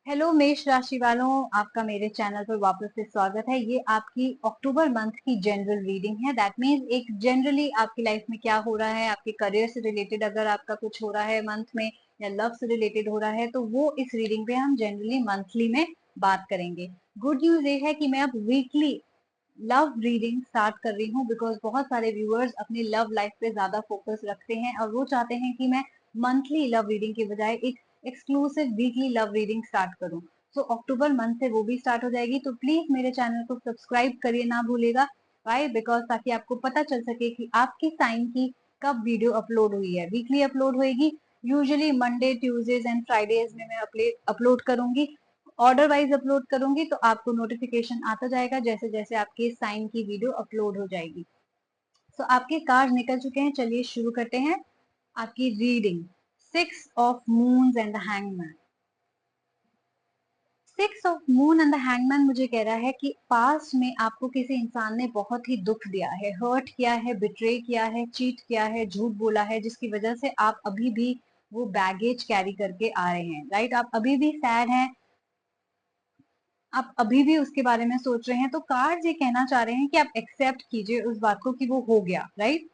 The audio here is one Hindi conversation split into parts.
हेलो मेष राशि वालों, आपका मेरे चैनल पर वापस से स्वागत है। ये आपकी अक्टूबर मंथ की जनरल रीडिंग है। दैट मीन्स एक जनरली आपकी लाइफ में क्या हो रहा है, आपके करियर से रिलेटेड अगर आपका कुछ हो रहा है मंथ में या लव से रिलेटेड हो रहा है तो वो इस रीडिंग पे हम जनरली मंथली में बात करेंगे। गुड न्यूज ये है कि मैं अब वीकली लव रीडिंग स्टार्ट कर रही हूँ बिकॉज बहुत सारे व्यूअर्स अपनी लव लाइफ पे ज्यादा फोकस रखते हैं और वो चाहते हैं कि मैं मंथली लव रीडिंग के बजाय एक exclusive weekly love reading start करूं। सो अक्टूबर मंथ से वो भी स्टार्ट हो जाएगी, तो प्लीज मेरे चैनल को सब्सक्राइब करिए ना भूलेगा। वाई? बिकॉज ताकि आपको पता चल सके कि आपकी साइन की कब वीडियो अपलोड हुई है। वीकली अपलोड होएगी, usually Monday Tuesdays and Fridays में मैं अपलोड करूंगी। ऑर्डर वाइज अपलोड करूंगी तो आपको नोटिफिकेशन आता जाएगा जैसे जैसे आपके साइन की वीडियो अपलोड हो जाएगी। सो आपके कार्ड निकल चुके हैं, चलिए शुरू करते हैं आपकी reading. Six of moons and the hangman. Six of moon and the hangman मुझे कह रहा है कि पास्ट में आपको किसी इंसान ने बहुत ही दुख दिया है, हर्ट किया है, बिट्रे किया है, चीट किया है, झूठ बोला है, जिसकी वजह से आप अभी भी वो बैगेज कैरी करके आ रहे हैं। राइट? आप अभी भी सैड हैं, आप अभी भी उसके बारे में सोच रहे हैं। तो कार्ड्स ये कहना चाह रहे हैं कि आप एक्सेप्ट कीजिए उस बात को कि वो हो गया। राइट?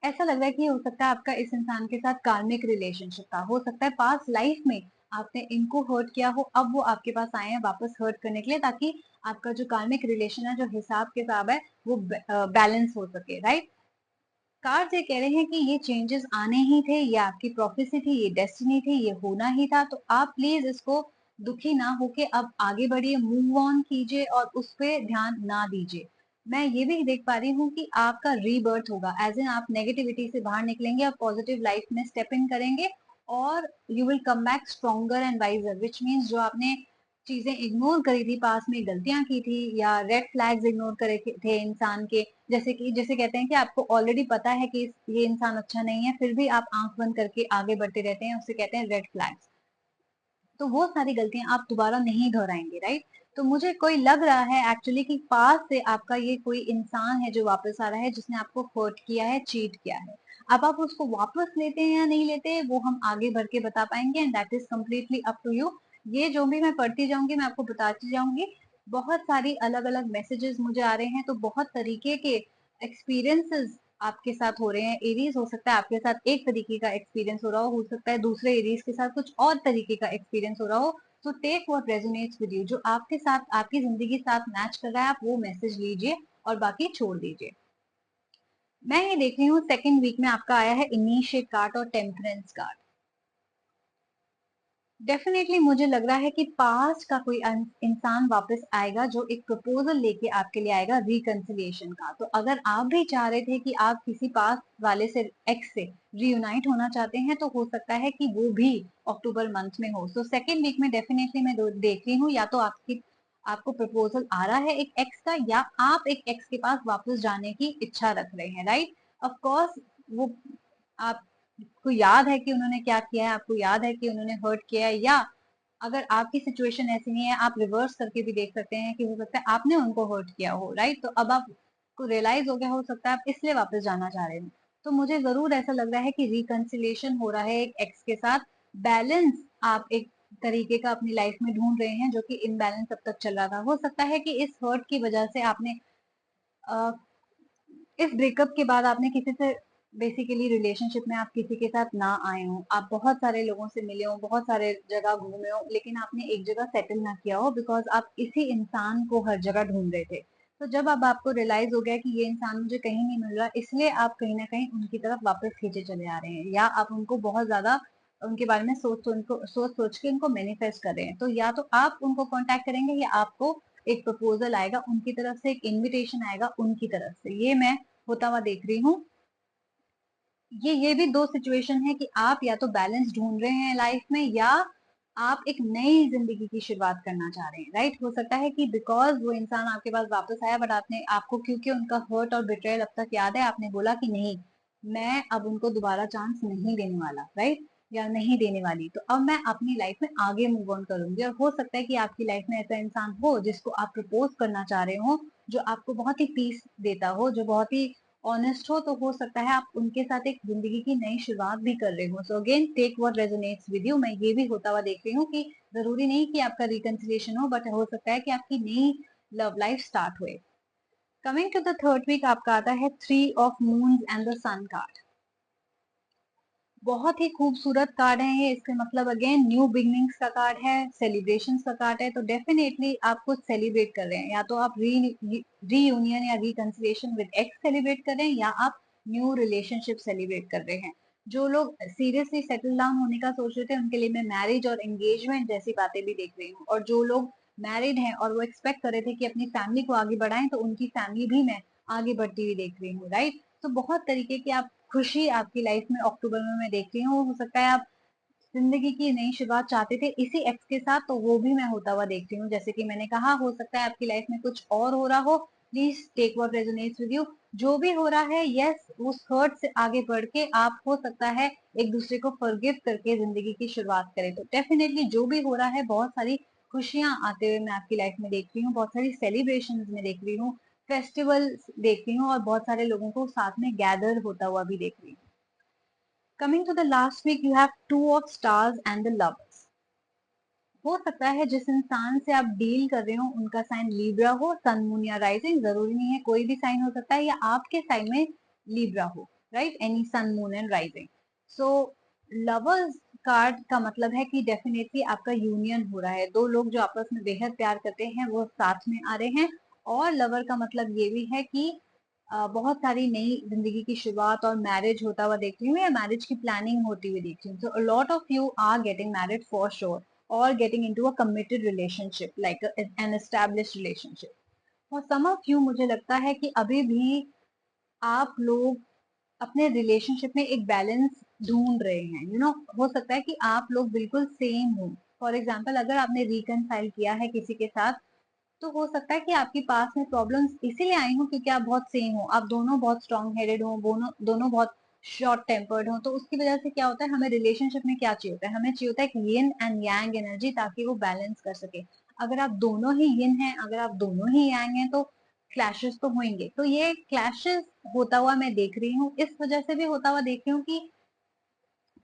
ऐसा लग रहा है कि हो सकता है आपका इस इंसान के साथ कार्मिक रिलेशनशिप था, हो सकता है पास्ट लाइफ में आपने इनको हर्ट किया हो, अब वो आपके पास आए हैं वापस हर्ट करने के लिए, ताकि आपका जो कार्मिक रिलेशन है, जो हिसाब किताब है, वो बैलेंस हो सके। राइट? कार्ड्स ये कह रहे हैं कि ये चेंजेस आने ही थे, ये आपकी प्रोफेसी थी, ये डेस्टिनी थी, ये होना ही था। तो आप प्लीज इसको दुखी ना होके अब आगे बढ़िए, मूव ऑन कीजिए और उस पर ध्यान ना दीजिए। मैं ये भी देख पा रही हूँ कि आपका रीबर्थ होगा, एज इन आप नेगेटिविटी से बाहर निकलेंगे और पॉजिटिव लाइफ में स्टेप इन करेंगे और you will come back stronger and wiser, which means जो आपने चीजें इग्नोर करी थी, पास में गलतियां की थी या रेड फ्लैग्स इग्नोर करे थे इंसान के, जैसे कहते हैं कि आपको ऑलरेडी पता है कि ये इंसान अच्छा नहीं है, फिर भी आप आंख बंद करके आगे बढ़ते रहते हैं, उसे कहते हैं रेड फ्लैग्स। तो वो सारी गलतियां आप दोबारा नहीं दोहराएंगे। राइट? तो मुझे कोई लग रहा है एक्चुअली कि पास से आपका ये कोई इंसान है जो वापस आ रहा है, जिसने आपको हर्ट किया है, चीट किया है। अब आप उसको वापस लेते हैं या नहीं लेते, वो हम आगे बढ़ के बता पाएंगे, and that is completely up to you. ये जो भी मैं पढ़ती जाऊंगी मैं आपको बताती जाऊंगी। बहुत सारी अलग अलग मैसेजेस मुझे आ रहे हैं, तो बहुत तरीके के एक्सपीरियंसेस आपके साथ हो रहे हैं। एरीज हो सकता है आपके साथ एक तरीके का एक्सपीरियंस हो सकता है दूसरे एरीज के साथ कुछ और तरीके का एक्सपीरियंस हो रहा हो। तो take what resonates with you, जो आपके साथ आपकी जिंदगी के साथ मैच कर रहा है, आप वो मैसेज लीजिए और बाकी छोड़ दीजिए। मैं ये देख रही हूँ सेकेंड वीक में आपका आया है इनिशिएट कार्ड और टेम्परेंस कार्ड। डेफिनेटली मुझे लग रहा है कि पास्ट का कोई इंसान वापस आएगा जो एक प्रपोजल लेके आपके लिए आएगा रिकंसिलिएशन का। तो अगर आप भी चाह रहे थे कि आप किसी पास्ट वाले से, एक्स से रीयूनाइट होना चाहते हैं, तो हो सकता है कि वो भी अक्टूबर मंथ में हो। सो सेकेंड वीक में डेफिनेटली मैं देख रही हूँ, या तो आपको प्रपोजल आ रहा है एक एक्स का, या आप एक एक्स के पास वापस जाने की इच्छा रख रहे हैं। राइट? ऑफ कोर्स वो आपको याद है कि उन्होंने क्या किया है, आपको याद है कि उन्होंने हर्ट किया है, या अगर आपकी सिचुएशन ऐसी नहीं है, आप रिवर्स करके भी देख सकते हैं कि हो सकता है आपने उनको हर्ट किया हो। राइट? तो अब आपको रियलाइज हो गया, हो सकता है आप इसलिए वापस जाना चाह रहे हो। तो मुझे जरूर ऐसा लग रहा है कि रिकंसिलेशन हो रहा है एक एक्स के साथ। बैलेंस आप एक तरीके का अपनी लाइफ में ढूंढ रहे हैं जो कि इनबैलेंस अब तक चल रहा था। हो सकता है कि इस हर्ट की वजह से आपने इस ब्रेकअप के बाद आपने किसी से बेसिकली रिलेशनशिप में आप किसी के साथ ना आए हो, आप बहुत सारे लोगों से मिले हो, बहुत सारे जगह घूमे हो, लेकिन आपने एक जगह सेटल ना किया हो बिकॉज आप इसी इंसान को हर जगह ढूंढ रहे थे। तो जब अब आपको रियलाइज हो गया कि ये इंसान मुझे कहीं नहीं मिल रहा, इसलिए आप कहीं ना कहीं उनकी तरफ वापस खींचे चले आ रहे हैं, या आप उनको बहुत ज्यादा उनके बारे में सोच सोच के उनको मैनिफेस्ट कर रहे हैं। तो या तो आप उनको कांटेक्ट करेंगे या आपको एक प्रपोजल आएगा उनकी तरफ से, एक इनविटेशन आएगा उनकी तरफ से। ये मैं होता हुआ देख रही हूँ। ये भी दो सिचुएशन है कि आप या तो बैलेंस ढूंढ रहे हैं लाइफ में, या आप एक नई जिंदगी की शुरुआत करना चाह रहे हैं। राइट? हो सकता है कि बिकॉज वो इंसान आपके पास वापस आया, बट आपने आपको क्योंकि उनका हर्ट और बिट्रेयल अब तक याद है, आपने बोला कि नहीं, मैं अब उनको दोबारा चांस नहीं देने वाला। राइट? या नहीं देने वाली, तो अब मैं अपनी लाइफ में आगे मूव ऑन करूंगी। और हो सकता है कि आपकी लाइफ में ऐसा इंसान हो जिसको आप प्रपोज करना चाह रहे हो, जो आपको बहुत ही पीस देता हो, जो बहुत ही ऑनेस्ट हो तो हो सकता है आप उनके साथ एक जिंदगी की नई शुरुआत भी कर रहे हो। So again take what resonates with you. मैं ये भी होता हुआ देख रही हूँ कि जरूरी नहीं कि आपका रिकंसिलिएशन हो, बट हो सकता है कि आपकी नई लव लाइफ स्टार्ट हुए। Coming to the third week, आपका आता है 3 of moons and the sun card. बहुत ही खूबसूरत कार्ड है ये। इसका मतलब अगेन न्यू बिगनिंग्स का कार्ड है, सेलिब्रेशंस का कार्ड है। तो डेफिनेटली आप कुछ सेलिब्रेट कर रहे हैं, या तो आप रीयूनियन या रिकंसिलिएशन विद एक्स सेलिब्रेट कर रहे हैं, या आप न्यू रिलेशनशिप सेलिब्रेट कर रहे हैं। जो लोग सीरियसली सेटल डाउन होने का सोच रहे थे, उनके लिए मैं मैरिज और एंगेजमेंट जैसी बातें भी देख रही हूँ। और जो लोग मैरिड हैं और वो एक्सपेक्ट कर रहे थे कि अपनी फैमिली को आगे बढ़ाएं, तो उनकी फैमिली भी मैं आगे बढ़ती हुई देख रही हूँ, राइट। तो बहुत तरीके की आप खुशी आपकी लाइफ में अक्टूबर में मैं देख रही हूँ। हो सकता है आप जिंदगी की नई शुरुआत चाहते थे इसी एक्स के साथ, तो वो भी मैं होता हुआ देख रही हूँ। जैसे कि मैंने कहा, हो सकता है आपकी लाइफ में कुछ और हो रहा हो। Please take what resonates with you. जो भी हो रहा है, यस, उस हर्ट से आगे बढ़ के आप हो सकता है एक दूसरे को फॉरगिव करके जिंदगी की शुरुआत करें। तो डेफिनेटली जो भी हो रहा है, बहुत सारी खुशियां आते हुए मैं आपकी लाइफ में देख रही हूँ, बहुत सारी सेलिब्रेशन में देख रही हूँ, फेस्टिवल देख रही हूँ, और बहुत सारे लोगों को साथ में गैदर होता हुआ भी देख रही हूँ। Coming to the last week, you have 2 of stars and the lovers. हो सकता है जिस इंसान से आप डील कर रहे हो उनका साइन लीब्रा हो, सन मून या राइजिंग, जरूरी नहीं है, कोई भी साइन हो सकता है, या आपके साइन में लीब्रा हो, right, any sun moon and rising. So lovers card का मतलब है कि डेफिनेटली आपका यूनियन हो रहा है। दो लोग जो आपस में बेहद प्यार करते हैं वो साथ में आ रहे हैं। और लवर का मतलब ये भी है कि बहुत सारी नई जिंदगी की शुरुआत और मैरिज होता हुआ देख रही हूँ, या मैरिज की प्लानिंग होती हुई देख रही हूँ। So a lot of you are getting married for sure, or getting into a committed relationship like an established relationship. For some of you, मुझे लगता है कि अभी भी आप लोग अपने रिलेशनशिप में एक बैलेंस ढूंढ रहे हैं। हो सकता है कि आप लोग बिल्कुल सेम हो। फॉर एग्जाम्पल, अगर आपने रिकनसाइल किया है किसी के साथ, तो हो सकता है कि आपके पास में प्रॉब्लम्स इसीलिए आई हो क्योंकि आप बहुत सेम हो, आप दोनों बहुत स्ट्रॉन्ग हेडेड हो, दोनों दोनों बहुत शॉर्ट टेम्पर्ड हो। तो उसकी वजह से क्या होता है, हमें रिलेशनशिप में क्या चाहिए होता है, हमें चाहिए होता है कि यिन एंड यांग एनर्जी, ताकि वो बैलेंस कर सके। अगर आप दोनों ही यिन हैं, अगर आप दोनों ही यांग हैं, तो क्लैशेस तो होंगे। तो ये क्लैशेस होता हुआ मैं देख रही हूँ, इस वजह से भी होता हुआ देख रही हूँ कि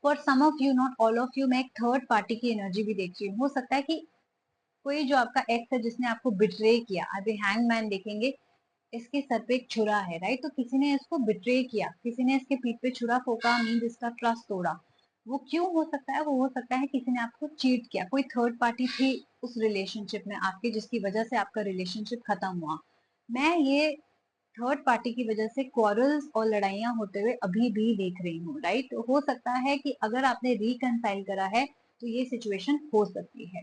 for some of you, not all of you, मैं एक थर्ड पार्टी की एनर्जी भी देख रही हूँ। हो सकता है कि कोई जो आपका एक्स है जिसने आपको बिट्रे किया, अभी हैंगमैन देखेंगे, इसके सर पे एक छुरा है, राइट। तो किसी ने इसको बिट्रे किया, किसी ने इसके पीठ पे छुरा फोका, मीन इसका ट्रस्ट तोड़ा। वो क्यों हो सकता है, वो हो सकता है किसी ने आपको चीट किया, कोई थर्ड पार्टी थी उस रिलेशनशिप में आपके, जिसकी वजह से आपका रिलेशनशिप खत्म हुआ। मैं ये थर्ड पार्टी की वजह से क्वारल्स और लड़ाइयां होते हुए अभी भी देख रही हूँ, राइट। तो हो सकता है कि अगर आपने रिकनसाइल करा है तो ये सिचुएशन हो सकती है।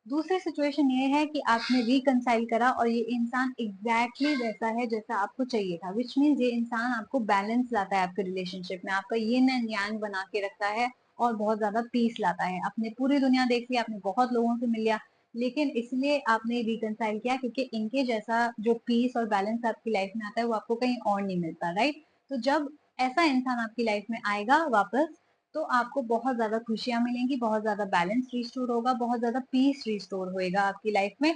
दूसरी सिचुएशन ये है कि आपने रिकनसाइल करा और ये इंसान एग्जैक्टली वैसा है जैसा आपको चाहिए था, विच मीन्स ये इंसान आपको बैलेंस लाता है, आपके रिलेशनशिप में आपका यिन एंड यांग बना के रखता है, और बहुत ज्यादा पीस लाता है। आपने पूरी दुनिया देख ली, आपने बहुत लोगों से मिल लिया, लेकिन इसलिए आपने रिकनसाइल किया क्योंकि इनके जैसा जो पीस और बैलेंस आपकी लाइफ में आता है वो आपको कहीं और नहीं मिलता, राइट। तो जब ऐसा इंसान आपकी लाइफ में आएगा वापस, तो आपको बहुत ज्यादा खुशियां मिलेंगी, बहुत ज्यादा बैलेंस रिस्टोर होगा, बहुत ज्यादा पीस रिस्टोर होएगा आपकी लाइफ में,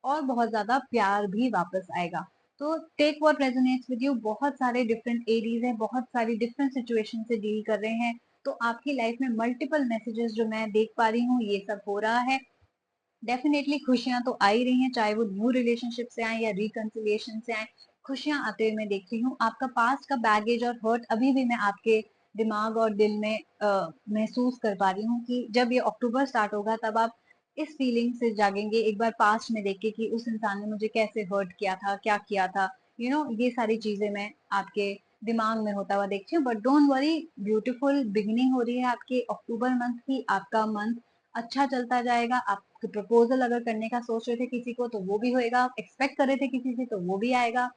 और बहुत ज्यादा प्यार भी वापस आएगा। तो take what resonates with you, बहुत सारे डिफरेंट एरीज हैं, बहुत सारी डिफरेंट सिचुएशन से डील कर रहे हैं। तो आपकी लाइफ में मल्टीपल मैसेजेस जो मैं देख पा रही हूँ, ये सब हो रहा है। डेफिनेटली खुशियां तो आ ही रही हैं, चाहे वो न्यू रिलेशनशिप से आए या रिकंसिलिएशन से आए, खुशियां आते हुए मैं देख रही हूँ। आपका पास्ट का बैगेज और हर्ट अभी भी मैं आपके दिमाग और दिल में महसूस कर पा रही हूँ कि जब ये अक्टूबर स्टार्ट होगा तब आप इस फीलिंग से जागेंगे, एक बार पास्ट में देख के कि उस इंसान ने मुझे कैसे हर्ट किया था, क्या किया था। ये सारी चीजें मैं आपके दिमाग में होता हुआ देखती हूँ। But don't worry, beautiful beginning हो रही है आपके अक्टूबर मंथ की। आपका मंथ अच्छा चलता जाएगा। आप प्रपोजल अगर करने का सोच रहे थे किसी को, तो वो भी होएगा। एक्सपेक्ट कर रहे थे किसी से, तो वो भी आएगा।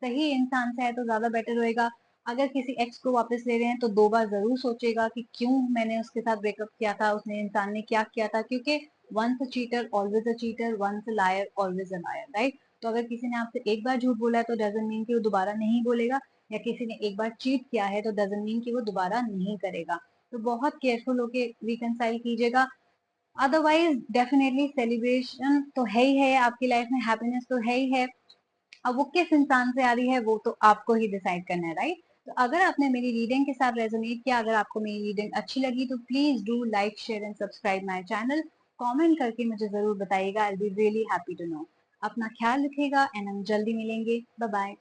सही इंसान से है तो ज्यादा बेटर होएगा। अगर किसी एक्स को वापस ले रहे हैं तो 2 बार जरूर सोचेगा कि क्यों मैंने उसके साथ ब्रेकअप किया था, उसने इंसान ने क्या किया था, क्योंकि once a cheater always a cheater, once a liar always a liar, right. तो अगर किसी ने आपसे एक बार झूठ बोला है तो डजंट मीन कि वो दोबारा नहीं बोलेगा, या किसी ने एक बार चीट किया है तो डजंट मीन कि वो दोबारा नहीं करेगा। तो बहुत केयरफुल होके रिकनसाइल कीजिएगा। अदरवाइज डेफिनेटली सेलिब्रेशन तो है ही है, आपकी लाइफ में हैप्पीनेस तो है ही है। अब वो किस इंसान से आ रही है वो तो आपको ही डिसाइड करना है, राइट? तो अगर आपने मेरी रीडिंग के साथ रेजोनेट किया, अगर आपको मेरी रीडिंग अच्छी लगी तो please do like share and subscribe my channel. Comment करके मुझे जरूर बताइएगा, I will be really happy to know. अपना ख्याल रखिएगा एंड हम जल्दी मिलेंगे। Bye bye.